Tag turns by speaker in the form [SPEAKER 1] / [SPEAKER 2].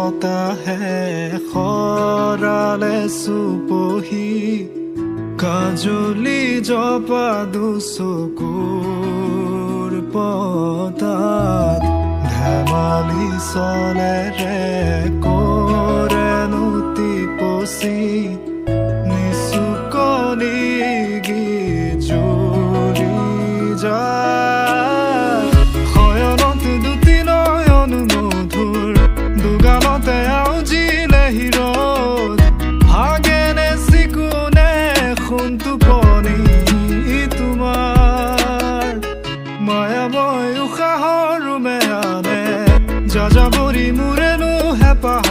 [SPEAKER 1] বতাহে খৰালে চুপহি কাজলি জপা দুচকুৰ পতাত ধেমালি চলেৰে কৰেনো টিপচি নিচুকনি গিজুৰি যায় শয়নত দুটি নয়ন মধুৰ দুগালতে আউজিলে হিৰত ভাগেনে চিকুনে সোণ টোপনি তোমাৰ মায়াময় উশাহৰ মেয়ানে যাযাবৰী মোৰেনো হেঁপাহ